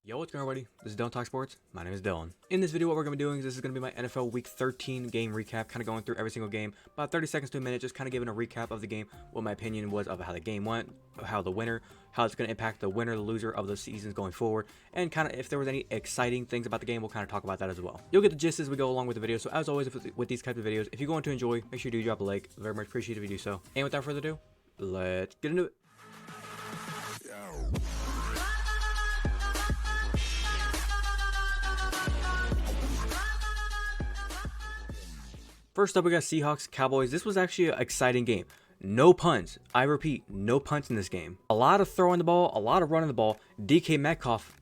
Yo, what's going on, everybody? This is Dylan Talk Sports. My name is Dylan. In this video, what we're going to be doing is this is going to be my NFL Week 13 game recap, kind of going through every single game, about 30 seconds to a minute, just kind of giving a recap of the game, what my opinion was of how the game went, how it's going to impact the winner, the loser of the seasons going forward, and kind of if there was any exciting things about the game, we'll kind of talk about that as well. You'll get the gist as we go along with the video. So as always, with these types of videos, if you're going to enjoy, make sure you do drop a like. Very much appreciate if you do so. And without further ado, let's get into it. First up, we got Seahawks, Cowboys. This was actually an exciting game. No punts. I repeat, no punts in this game. A lot of throwing the ball, a lot of running the ball. DK Metcalf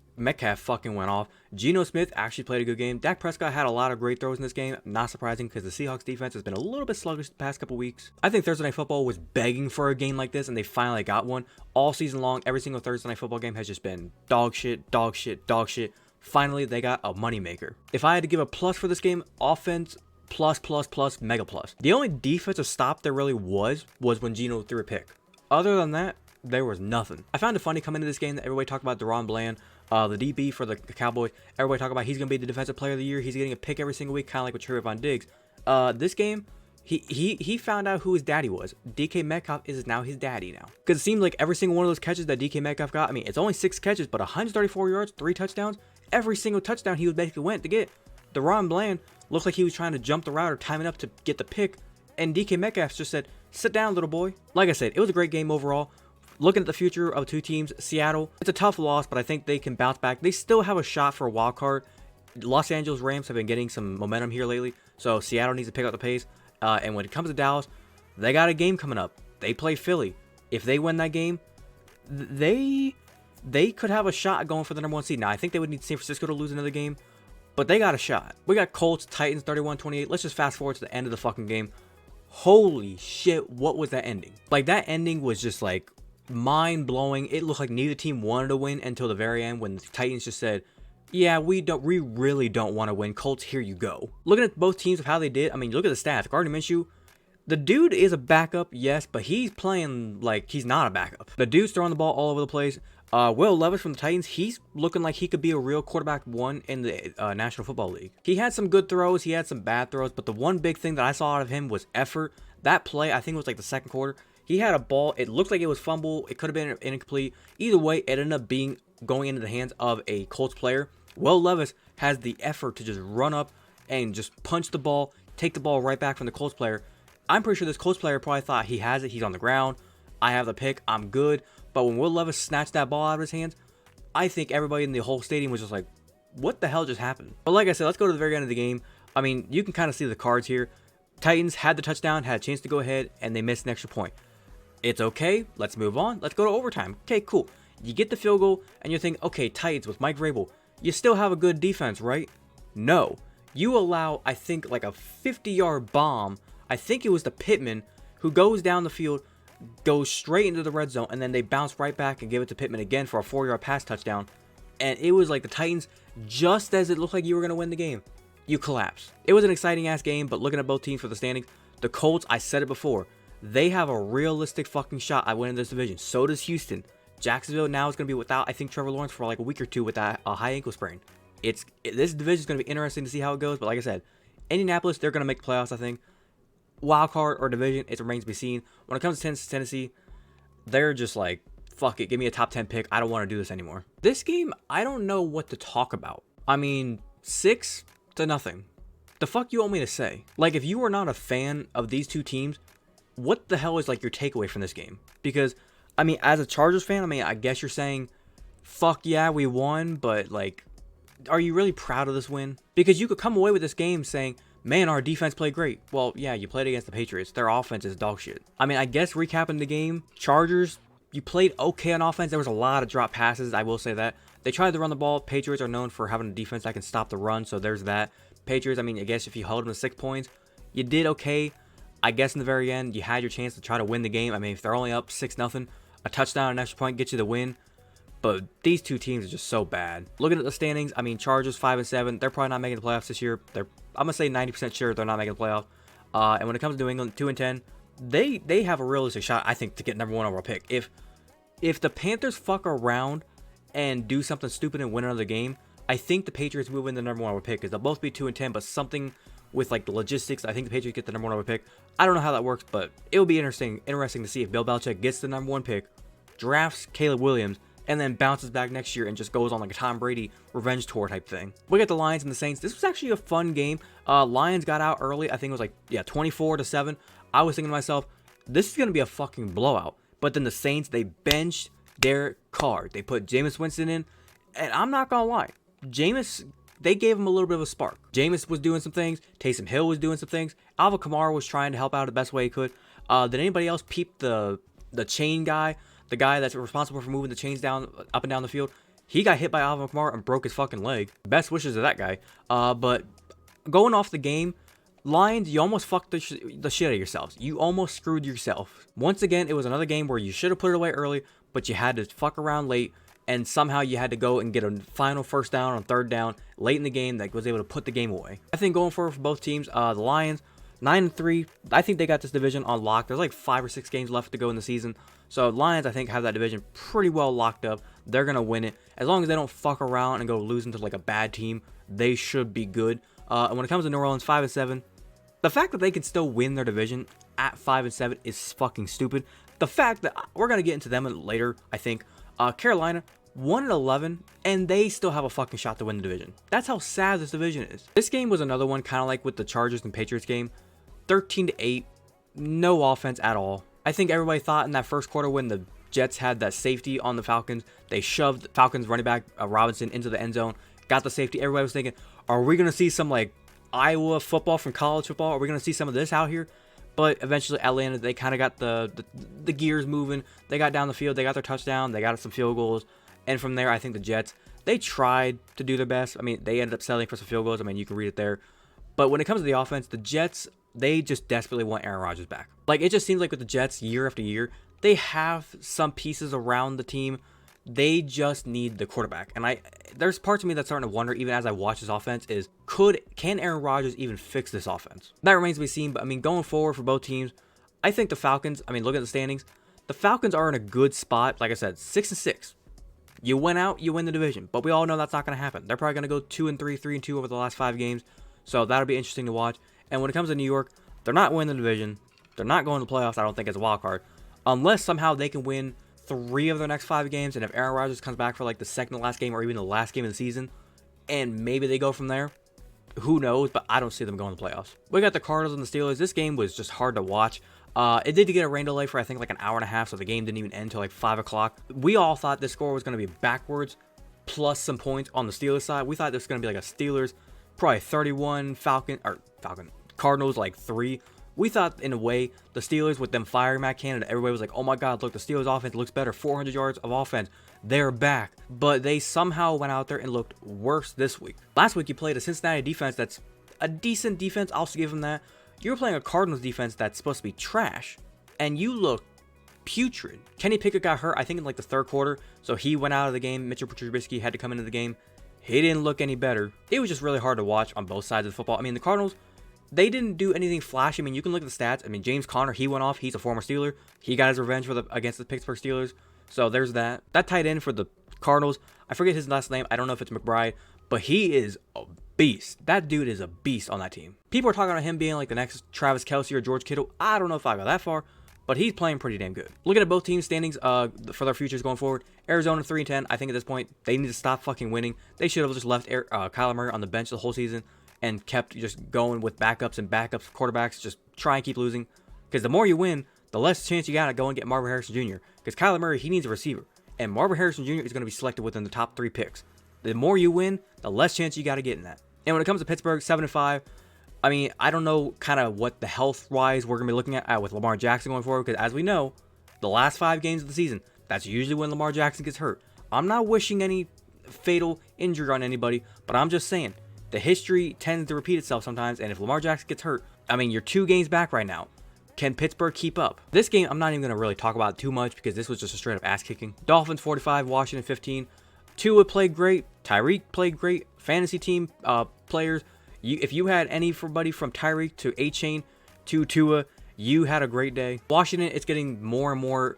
fucking went off. Geno Smith actually played a good game. Dak Prescott had a lot of great throws in this game. Not surprising because the Seahawks defense has been a little bit sluggish the past couple weeks. I think Thursday Night Football was begging for a game like this, and they finally got one. All season long, every single Thursday Night Football game has just been dog shit, dog shit, dog shit. Finally, they got a moneymaker. If I had to give a plus for this game, offense, plus, mega plus. The only defensive stop there really was when Geno threw a pick. Other than that, there was nothing. I found it funny coming into this game that everybody talked about DaRon Bland, the DB for the Cowboys. Everybody talking about he's going to be the defensive player of the year. He's getting a pick every single week, kind of like with Trayvon Diggs. This game, he found out who his daddy was. DK Metcalf is now his daddy now. Because it seems like every single one of those catches that DK Metcalf got, I mean, it's only 6 catches, but 134 yards, 3 touchdowns. Every single touchdown he was basically went to get. DaRon Bland looked like he was trying to jump the route or time it up to get the pick, and DK Metcalf just said, "Sit down, little boy." Like I said, it was a great game overall. Looking at the future of two teams, Seattle, it's a tough loss, but I think they can bounce back. They still have a shot for a wild card. Los Angeles Rams have been getting some momentum here lately, so Seattle needs to pick up the pace. And when it comes to Dallas, they got a game coming up. They play Philly. If they win that game, they could have a shot going for the number 1 seed. Now, I think they would need San Francisco to lose another game, but they got a shot. We got Colts, Titans, 31-28. Let's just fast forward to the end of the fucking game. Holy shit, what was that ending? Like, that ending was just, like, mind-blowing. It looked like neither team wanted to win until the very end when the Titans just said, yeah, we really don't want to win. Colts, here you go. Looking at both teams of how they did, I mean, look at the stats. Gardner Minshew, the dude is a backup, yes, but he's playing like he's not a backup. The dude's throwing the ball all over the place. Will Levis from the Titans, he's looking like he could be a real quarterback 1 in the National Football League. He had some good throws, he had some bad throws, but the one big thing that I saw out of him was effort. That play, I think it was like the second quarter, he had a ball, it looked like it was fumble, it could have been incomplete. Either way, it ended up going into the hands of a Colts player. Will Levis has the effort to just run up and just punch the ball, take the ball right back from the Colts player. I'm pretty sure this Colts player probably thought he has it, he's on the ground, I have the pick, I'm good. But when Will Levis snatched that ball out of his hands, I think everybody in the whole stadium was just like, what the hell just happened? But like I said, let's go to the very end of the game. I mean, you can kind of see the cards here. Titans had the touchdown, had a chance to go ahead, and they missed an extra point. It's okay. Let's move on. Let's go to overtime. Okay, cool. You get the field goal, and you're thinking, okay, Titans with Mike Vrabel, you still have a good defense, right? No. You allow, I think, like a 50-yard bomb. I think it was the Pittman who goes down the field, goes straight into the red zone, and then they bounce right back and give it to Pittman again for a 4-yard pass touchdown. And it was like the Titans, just as it looked like you were going to win the game, you collapsed. It was an exciting ass game, but looking at both teams for the standings, the Colts, I said it before, they have a realistic fucking shot at winning this division. So does Houston. Jacksonville now is going to be without, I think, Trevor Lawrence for like a week or two with that high ankle sprain. This division is going to be interesting to see how it goes, but like I said, Indianapolis, they're going to make playoffs, I think. Wild card or division, it remains to be seen. When it comes to Tennessee, they're just like, fuck it, give me a top 10 pick. I don't want to do this anymore. This game, I don't know what to talk about. I mean, 6-0. The fuck you want me to say? Like, if you are not a fan of these two teams, what the hell is like your takeaway from this game? Because, I mean, as a Chargers fan, I mean, I guess you're saying, fuck yeah, we won, but like, are you really proud of this win? Because you could come away with this game saying, man, our defense played great. Well, yeah, you played against the Patriots. Their offense is dog shit. I mean, I guess recapping the game, Chargers, you played okay on offense. There was a lot of drop passes, I will say that. They tried to run the ball. Patriots are known for having a defense that can stop the run, so there's that. Patriots, I mean, I guess if you held them to 6 points, you did okay. I guess in the very end, you had your chance to try to win the game. I mean, if they're only up 6-0, a touchdown, an extra point gets you the win. But these two teams are just so bad. Looking at the standings, I mean, Chargers 5-7. They're probably not making the playoffs this year. I'm gonna say 90% sure they're not making the playoff. And when it comes to New England, 2-10, they have a realistic shot, I think, to get number 1 overall pick. If the Panthers fuck around and do something stupid and win another game, I think the Patriots will win the number 1 overall pick, because they'll both be 2-10, but something with like the logistics, I think the Patriots get the number 1 overall pick. I don't know how that works, but it will be interesting to see if Bill Belichick gets the number 1 pick, drafts Caleb Williams, and then bounces back next year and just goes on like a Tom Brady revenge tour type thing. We got the Lions and the Saints. This was actually a fun game. Lions got out early. I think it was like, 24-7. I was thinking to myself, this is going to be a fucking blowout. But then the Saints, they benched Derek Carr. They put Jameis Winston in. And I'm not going to lie, Jameis, they gave him a little bit of a spark. Jameis was doing some things. Taysom Hill was doing some things. Alvin Kamara was trying to help out the best way he could. Did anybody else peep the chain guy? The guy that's responsible for moving the chains up and down the field? He got hit by Alvin Kamara and broke his fucking leg. Best wishes to that guy. But going off the game, Lions, you almost fucked the shit out of yourselves. You almost screwed yourself. Once again, it was another game where you should have put it away early, but you had to fuck around late, and somehow you had to go and get a final first down on 3rd down late in the game that was able to put the game away. I think going forward for both teams, the Lions, 9-3, I think they got this division on lock. There's like 5 or 6 games left to go in the season. So Lions, I think, have that division pretty well locked up. They're going to win it. As long as they don't fuck around and go losing to like a bad team, they should be good. And when it comes to New Orleans, 5-7, the fact that they can still win their division at 5-7 is fucking stupid. The fact that we're going to get into them later, I think. Carolina, 1-11, and they still have a fucking shot to win the division. That's how sad this division is. This game was another one, kind of like with the Chargers and Patriots game. 13-8, no offense at all. I think everybody thought in that first quarter when the Jets had that safety on the Falcons, they shoved Falcons running back Robinson into the end zone, got the safety. Everybody was thinking, are we going to see some like Iowa football from college football? Are we going to see some of this out here? But eventually Atlanta, they kind of got the gears moving. They got down the field. They got their touchdown. They got some field goals. And from there, I think the Jets, they tried to do their best. I mean, they ended up settling for some field goals. I mean, you can read it there. But when it comes to the offense, the Jets, they just desperately want Aaron Rodgers back. Like, it just seems like with the Jets, year after year, they have some pieces around the team. They just need the quarterback. And there's parts of me that's starting to wonder, even as I watch this offense, is can Aaron Rodgers even fix this offense? That remains to be seen. But I mean, going forward for both teams, I think the Falcons, I mean, look at the standings. The Falcons are in a good spot. Like I said, 6-6. You win out, you win the division. But we all know that's not going to happen. They're probably going to go 2-3, 3-2 over the last 5 games. So that'll be interesting to watch. And when it comes to New York, they're not winning the division. They're not going to the playoffs, I don't think, as a wild card. Unless somehow they can win 3 of their next 5 games. And if Aaron Rodgers comes back for like the second to last game or even the last game of the season, and maybe they go from there, who knows? But I don't see them going to the playoffs. We got the Cardinals and the Steelers. This game was just hard to watch. It did get a rain delay for, I think, like an hour and a half, so the game didn't even end until like 5 o'clock. We all thought this score was going to be backwards, plus some points on the Steelers side. We thought this was going to be like a Steelers, probably 31, Cardinals like 3. We thought, in a way, the Steelers, with them firing Matt Canada, everybody was like, oh my god, look, the Steelers offense looks better, 400 yards of offense, they're back. But they somehow went out there and looked worse this week. Last week, you played a Cincinnati defense that's a decent defense, I'll also give them that. You were playing a Cardinals defense that's supposed to be trash, and you look putrid. Kenny Pickett got hurt, I think, in like the 3rd quarter, so he went out of the game. Mitchell Trubisky had to come into the game. He didn't look any better. It was just really hard to watch on both sides of the football. I mean, the Cardinals, they didn't do anything flashy. I mean, you can look at the stats. I mean, James Conner, he went off. He's a former Steeler. He got his revenge against the Pittsburgh Steelers. So there's that. That tight end for the Cardinals, I forget his last name. I don't know if it's McBride, but he is a beast. That dude is a beast on that team. People are talking about him being like the next Travis Kelce or George Kittle. I don't know if I go that far, but he's playing pretty damn good. Looking at both teams' standings for their futures going forward, Arizona 3-10. I think at this point, they need to stop fucking winning. They should have just left Kyler Murray on the bench the whole season and kept just going with backups and backups quarterbacks. Just try and keep losing. Because the more you win, the less chance you got to go and get Marvin Harrison Jr. Because Kyler Murray, he needs a receiver. And Marvin Harrison Jr. is going to be selected within the top 3 picks. The more you win, the less chance you got to get in that. And when it comes to Pittsburgh, 7-5, I mean, I don't know kind of what the health-wise we're going to be looking at with Lamar Jackson going forward. Because as we know, the last 5 games of the season, that's usually when Lamar Jackson gets hurt. I'm not wishing any fatal injury on anybody, but I'm just saying, the history tends to repeat itself sometimes. And if Lamar Jackson gets hurt, I mean, you're 2 games back right now. Can Pittsburgh keep up? This game, I'm not even going to really talk about too much because this was just a straight up ass kicking. Dolphins 45, Washington 15. Tua played great. Tyreek played great. Fantasy team players. If you had anybody from Tyreek to A-Chain to Tua, you had a great day. Washington, it's getting more and more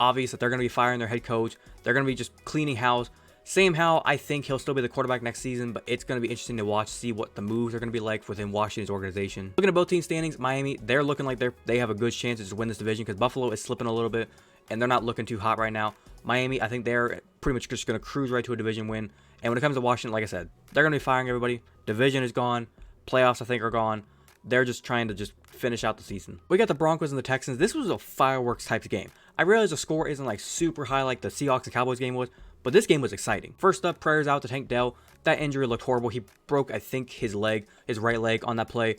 obvious that they're going to be firing their head coach. They're going to be just cleaning house. Same how I think he'll still be the quarterback next season, but it's going to be interesting to watch, see what the moves are going to be like within Washington's organization. Looking at both team standings, Miami, they're looking like they have a good chance to just win this division because Buffalo is slipping a little bit, and they're not looking too hot right now. Miami, I think they're pretty much just going to cruise right to a division win. And when it comes to Washington, like I said, they're going to be firing everybody. Division is gone. Playoffs, I think, are gone. They're just trying to just finish out the season. We got the Broncos and the Texans. This was a fireworks type of game. I realize the score isn't like super high like the Seahawks and Cowboys game was, but this game was exciting. First up, prayers out to Tank Dell. That injury looked horrible. He broke, I think, his leg, his right leg on that play.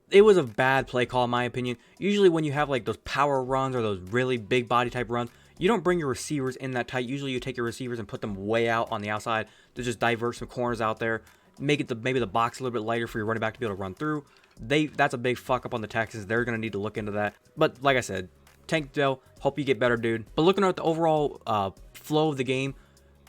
It was a bad play call, in my opinion. Usually when you have like those power runs or those really big body type runs, you don't bring your receivers in that tight. Usually you take your receivers and put them way out on the outside to just divert some corners out there. Make it maybe the box a little bit lighter for your running back to be able to run through. That's a big fuck up on the Texans. They're going to need to look into that. But like I said, Tank Dell, hope you get better, dude. But looking at the overall flow of the game,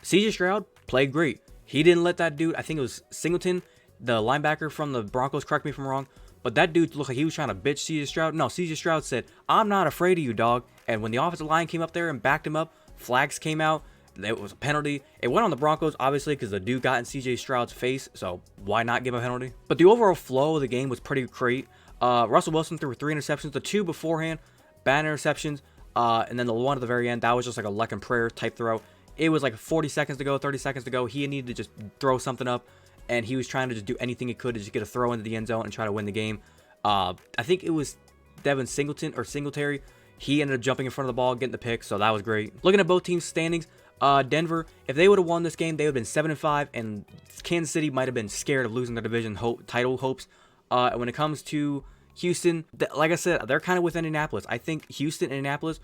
CJ Stroud played great. He didn't let that dude, I think it was Singleton, the linebacker from the Broncos, correct me if I'm wrong, but that dude looked like he was trying to bitch CJ Stroud. No, CJ Stroud said, I'm not afraid of you, dog. And when the offensive line came up there and backed him up, flags came out. It was a penalty. It went on the Broncos, obviously, because the dude got in CJ Stroud's face, so why not give him a penalty? But the overall flow of the game was pretty great. Russell Wilson threw 3 interceptions, the 2 beforehand, bad interceptions, and then the one at the very end, that was just like a luck and prayer type throw. It was like 40 seconds to go, 30 seconds to go. He needed to just throw something up, and he was trying to just do anything he could to just get a throw into the end zone and try to win the game. I think it was Devin Singleton or Singletary. He ended up jumping in front of the ball, getting the pick, so that was great. Looking at both teams' standings, Denver, if they would have won this game, they would have been 7-5, and Kansas City might have been scared of losing their division title hopes. When it comes to Houston, like I said, they're kind of with Indianapolis. I think Houston and Indianapolis,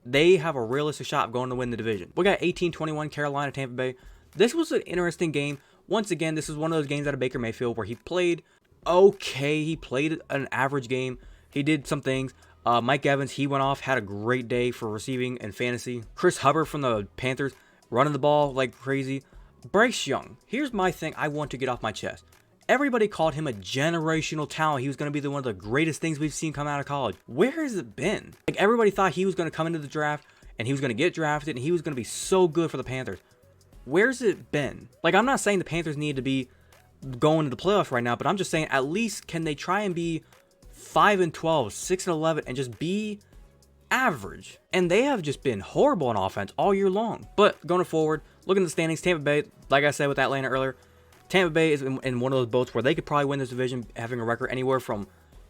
they have a realistic shot of going to win the division. We got 18-21 Carolina, Tampa Bay. This was an interesting game. Once again, this is one of those games out of Baker Mayfield where he played okay. He played an average game. He did some things. Mike Evans, he went off, had a great day for receiving and fantasy. Chris Hubbard from the Panthers, running the ball like crazy. Bryce Young, here's my thing I want to get off my chest. Everybody called him a generational talent. He was going to be one of the greatest things we've seen come out of college. Where has it been? Like, everybody thought he was going to come into the draft and he was going to get drafted and he was going to be so good for the Panthers. Where's it been? Like, I'm not saying the Panthers need to be going to the playoffs right now, but I'm just saying at least can they try and be 5-12, 6-11, and just be average. And they have just been horrible on offense all year long. But going forward, looking at the standings, Tampa Bay, like I said with Atlanta earlier, Tampa Bay is in one of those boats where they could probably win this division, having a record anywhere from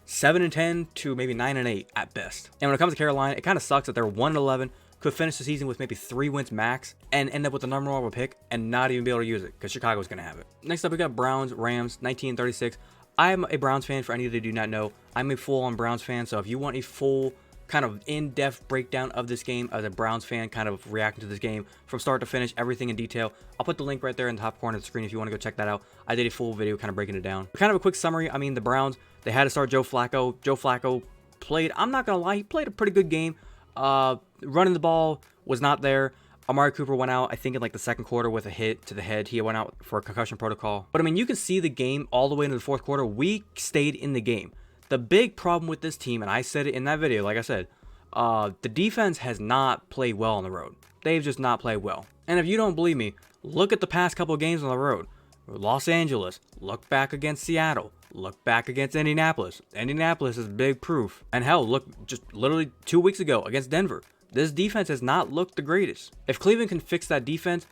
7-10 to maybe 9-8 at best. And when it comes to Carolina, it kind of sucks that they're 1-11, could finish the season with maybe 3 wins max, and end up with the number 1 pick and not even be able to use it because Chicago's going to have it. Next up, we got Browns, Rams, 19-36. I'm a Browns fan, for any that do not know. I'm a full-on Browns fan, so if you want a full kind of in-depth breakdown of this game as a Browns fan, kind of reacting to this game from start to finish, everything in detail, I'll put the link right there in the top corner of the screen if you want to go check that out. I did a full video kind of breaking it down. Kind of a quick summary. I mean, the Browns, they had to start Joe Flacco. Joe Flacco played, I'm not going to lie, he played a pretty good game. Running the ball was not there. Amari Cooper went out, I think, in like the second quarter with a hit to the head. He went out for a concussion protocol. But I mean, you can see the game all the way into the fourth quarter. We stayed in the game. The big problem with this team, and I said it in that video, like I said, the defense has not played well on the road. They've just not played well. And if you don't believe me, look at the past couple of games on the road. Los Angeles, look back against Seattle, look back against Indianapolis. Indianapolis is big proof. And hell, look, just literally 2 weeks ago against Denver. This defense has not looked the greatest. If Cleveland can fix that defense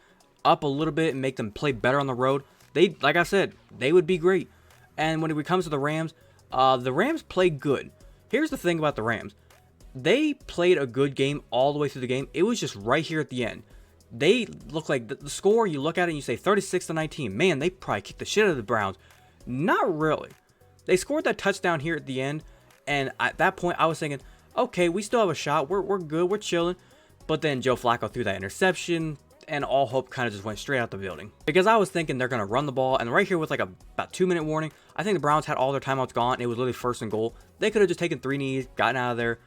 up a little bit and make them play better on the road, they, like I said, they would be great. And when it comes to the Rams played good. Here's the thing about the Rams. They played a good game all the way through the game. It was just right here at the end. They look like the score, you look at it and you say 36-19. Man, they probably kicked the shit out of the Browns. Not really. They scored that touchdown here at the end. And at that point, I was thinking, okay, we still have a shot. We're good. We're chilling. But then Joe Flacco threw that interception, and all hope kind of just went straight out the building. Because I was thinking they're going to run the ball, and right here with like about 2-minute warning, I think the Browns had all their timeouts gone, and it was literally first and goal. They could have just taken 3 knees, gotten out of there,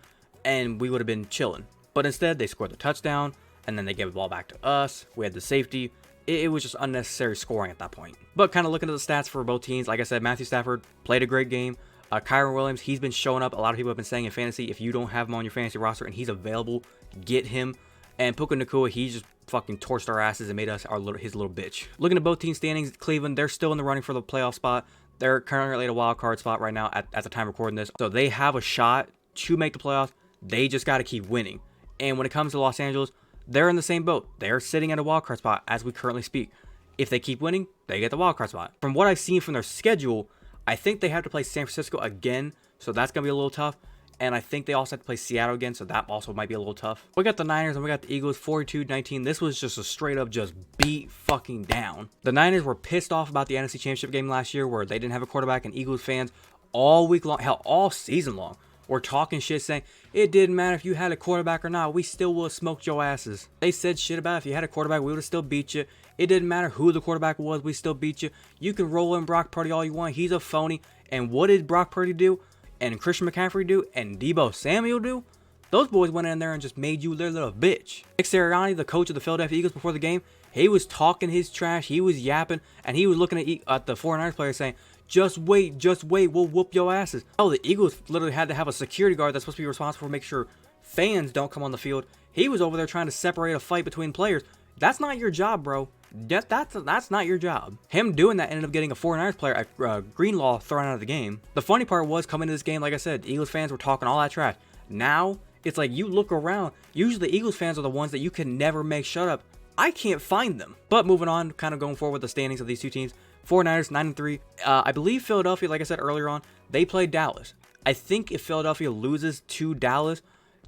and we would have been chilling. But instead, they scored the touchdown, and then they gave the ball back to us. We had the safety. It was just unnecessary scoring at that point. But kind of looking at the stats for both teams, like I said, Matthew Stafford played a great game. Kyron Williams, he's been showing up. A lot of people have been saying in fantasy, if you don't have him on your fantasy roster and he's available, get him. And Puka Nacua, he just fucking torched our asses and made us his little bitch. Looking at both team standings, Cleveland, they're still in the running for the playoff spot. They're currently at a wild card spot right now at the time of recording this. So they have a shot to make the playoffs. They just got to keep winning. And when it comes to Los Angeles, they're in the same boat. They're sitting at a wild card spot as we currently speak. If they keep winning, they get the wild card spot. From what I've seen from their schedule, I think they have to play San Francisco again. So that's going to be a little tough. And I think they also have to play Seattle again, so that also might be a little tough. We got the Niners and we got the Eagles, 42-19. This was just a straight up just beat fucking down. The Niners were pissed off about the NFC Championship game last year where they didn't have a quarterback, and Eagles fans all week long, hell, all season long, were talking shit saying, it didn't matter if you had a quarterback or not, we still would have smoked your asses. They said shit about if you had a quarterback, we would have still beat you. It didn't matter who the quarterback was, we still beat you. You can roll in Brock Purdy all you want, he's a phony. And what did Brock Purdy do? And Christian McCaffrey do, and Deebo Samuel do? Those boys went in there and just made you their little bitch. Nick Sirianni, the coach of the Philadelphia Eagles before the game, he was talking his trash, he was yapping, and he was looking at the 49ers players saying, just wait, we'll whoop your asses. Oh, the Eagles literally had to have a security guard that's supposed to be responsible for making sure fans don't come on the field. He was over there trying to separate a fight between players. That's not your job, bro. That's not your job. Him doing that ended up getting a 49ers player at Greenlaw thrown out of the game. The funny part was coming to this game, like I said, Eagles fans were talking all that trash. Now, it's like you look around, usually the Eagles fans are the ones that you can never make shut up. I can't find them. But moving on, kind of going forward with the standings of these two teams. 49ers, 9-3. I believe Philadelphia, like I said earlier on, they played Dallas. I think if Philadelphia loses to Dallas,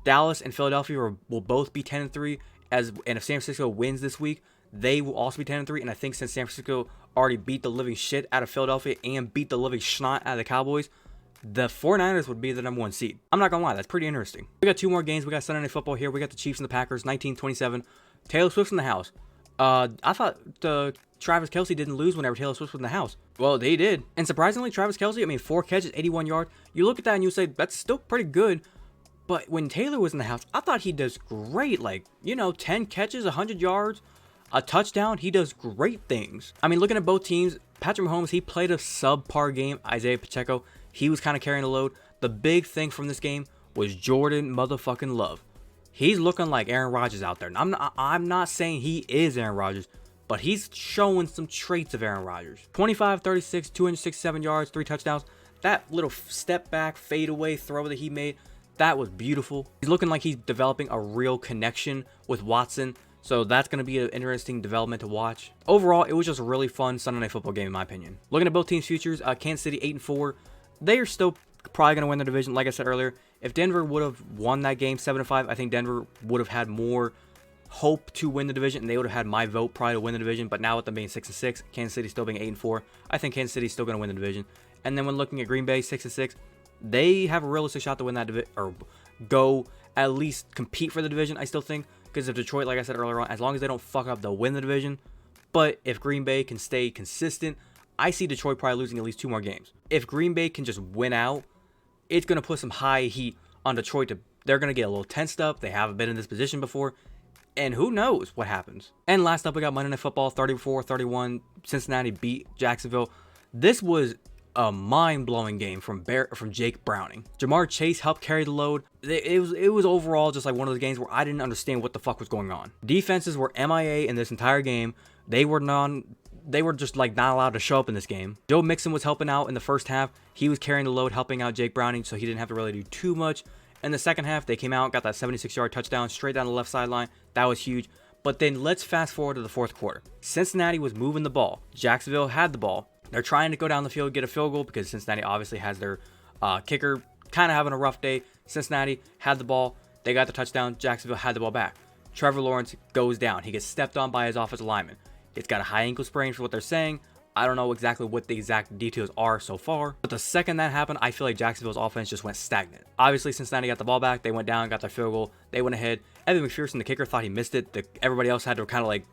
Dallas and Philadelphia will both be 10-3. And if San Francisco wins this week, they will also be 10-3. And I think since San Francisco already beat the living shit out of Philadelphia and beat the living snot out of the Cowboys, the 49ers would be the number 1 seed. I'm not going to lie, that's pretty interesting. We got 2 more games. We got Sunday Night Football here. We got the Chiefs and the Packers, 19-27. Taylor Swift's in the house. I thought Travis Kelce didn't lose whenever Taylor Swift was in the house. Well, they did. And surprisingly, Travis Kelce, 4 catches, 81 yards. You look at that and you say, that's still pretty good. But when Taylor was in the house, I thought he does great. 10 catches, 100 yards, a touchdown. He does great things. Looking at both teams, Patrick Mahomes, he played a subpar game. Isaiah Pacheco, he was kind of carrying the load. The big thing from this game was Jordan motherfucking Love. He's looking like Aaron Rodgers out there. And I'm not saying he is Aaron Rodgers, but he's showing some traits of Aaron Rodgers. 25-36, 267 yards, 3 touchdowns. That little step back, fadeaway throw that he made, that was beautiful. He's looking like he's developing a real connection with Watson. So that's going to be an interesting development to watch. Overall, it was just a really fun Sunday Night Football game in my opinion. Looking at both teams' futures, Kansas City 8-4. They are still probably going to win the division. Like I said earlier, if Denver would have won that game 7-5, I think Denver would have had more hope to win the division, and they would have had my vote probably to win the division. But now with them being 6-6, Kansas City still being 8-4, I think Kansas City's still going to win the division. And then when looking at Green Bay 6-6, they have a realistic shot to win that division, or go at least compete for the division, I still think. Because if Detroit, like I said earlier on, as long as they don't fuck up, they'll win the division. But if Green Bay can stay consistent, I see Detroit probably losing at least 2 more games. If Green Bay can just win out, it's going to put some high heat on Detroit. They're going to get a little tensed up. They haven't been in this position before. And who knows what happens. And last up, we got Monday Night Football, 34-31. Cincinnati beat Jacksonville. This was a mind-blowing game from Jake Browning. Jamar Chase helped carry the load. It was overall just like one of those games where I didn't understand what the fuck was going on. Defenses were MIA in this entire game. They were just like not allowed to show up in this game. Joe Mixon was helping out in the first half. He was carrying the load, helping out Jake Browning, so he didn't have to really do too much. In the second half, they came out, got that 76-yard touchdown straight down the left sideline. That was huge. But then let's fast forward to the fourth quarter. Cincinnati was moving the ball. Jacksonville had the ball. They're trying to go down the field, get a field goal, because Cincinnati obviously has their kicker kind of having a rough day. Cincinnati had the ball. They got the touchdown. Jacksonville had the ball back. Trevor Lawrence goes down. He gets stepped on by his offensive lineman. It's got a high ankle sprain for what they're saying. I don't know exactly what the exact details are so far. But the second that happened, I feel like Jacksonville's offense just went stagnant. Obviously, Cincinnati got the ball back. They went down, got their field goal. They went ahead. Evan McPherson, the kicker, thought he missed it. Everybody else had to kind of like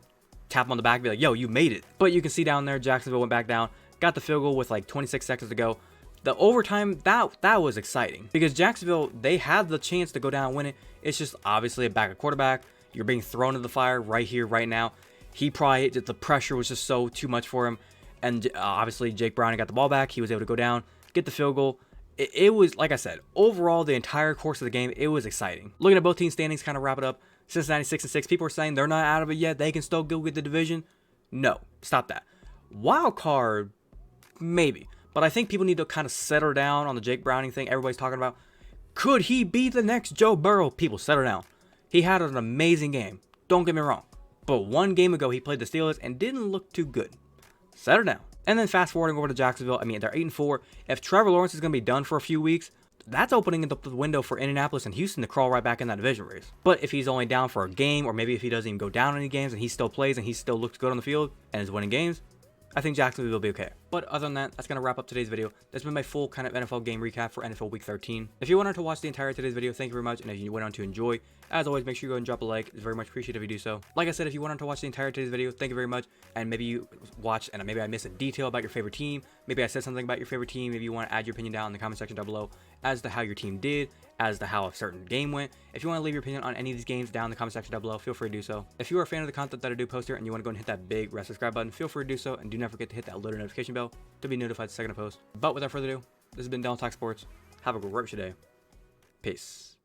tap him on the back and be like, yo, you made it. But you can see down there, Jacksonville went back down, got the field goal with like 26 seconds to go. The overtime, that was exciting. Because Jacksonville, they had the chance to go down and win it. It's just obviously a backup quarterback. You're being thrown into the fire right here, right now. He probably, the pressure was just too much for him. And obviously, Jake Browning got the ball back. He was able to go down, get the field goal. It was, like I said, overall, the entire course of the game, it was exciting. Looking at both teams' standings, kind of wrap it up. Cincinnati 6-6. People are saying they're not out of it yet. They can still go get the division. No, stop that. Wild card, maybe. But I think people need to kind of settle down on the Jake Browning thing everybody's talking about. Could he be the next Joe Burrow? People, settle down. He had an amazing game. Don't get me wrong. But one game ago, he played the Steelers and didn't look too good. Settle down. And then fast forwarding over to Jacksonville, I mean, they're 8-4. If Trevor Lawrence is going to be done for a few weeks, that's opening up the window for Indianapolis and Houston to crawl right back in that division race. But if he's only down for a game, or maybe if he doesn't even go down any games and he still plays and he still looks good on the field and is winning games, I think Jacksonville will be okay. But other than that, that's going to wrap up today's video. That's been my full kind of NFL game recap for NFL Week 13. If you wanted to watch the entire today's video, thank you very much. And if you went on to enjoy, as always, make sure you go and drop a like. It's very much appreciated if you do so. Like I said, if you wanted to watch the entire today's video, thank you very much. And maybe you watched and maybe I missed a detail about your favorite team. Maybe I said something about your favorite team. Maybe you want to add your opinion down in the comment section down below as to how your team did, as to how a certain game went. If you want to leave your opinion on any of these games down in the comment section down below, feel free to do so. If you are a fan of the content that I do post here and you want to go and hit that big red subscribe button, feel free to do so. And do not forget to hit that little notification bell to be notified the second I post. But without further ado, this has been Dylan Talk Sports. Have a great day. Peace.